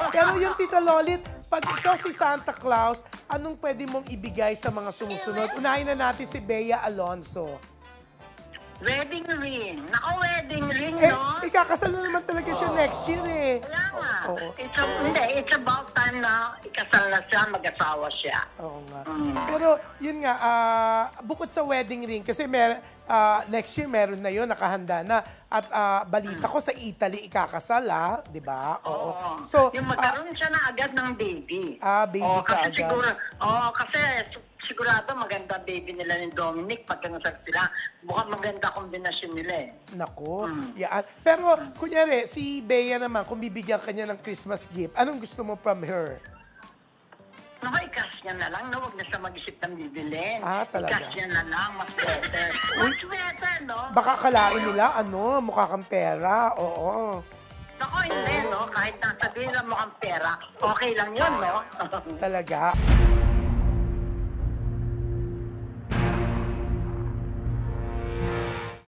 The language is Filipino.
Pero yung Tita Lolit, pag ikaw si Santa Claus, anong pwede mong ibigay sa mga sumusunod? Unahin na natin si Bea Alonso. Wedding ring. Naka wedding ring, Eh, no? ikakasal na naman talaga siya next year eh. Kaya nga. Oo. It's about time na ikasal na siya, mag-asawa siya. Oo nga. Pero yun nga, bukod sa wedding ring, kasi next year meron na yun, nakahanda na. At balita ko sa Italy ikakasal, di ba? Oo. So, yung magkaroon siya na agad ng baby. Baby ka agad. Kasi sigurado maganda baby nila ni Dominic pag kinasal sila. Mukhang maganda kombinasyon nila eh. Naku, yan. Pero, kunyari, si Bea naman, kung bibigyan ka niya ng Christmas gift, anong gusto mo from her? Naku, i-cash niya na lang, no? Huwag na siya mag-isip ng bibilin. Talaga? I-cash niya na lang, mas better. Much better, no? Baka kalain nila, mukha kang pera, oo. Naku, hindi, no? Kahit nasabihin lang mo ang pera, okay lang yun, no? Talaga.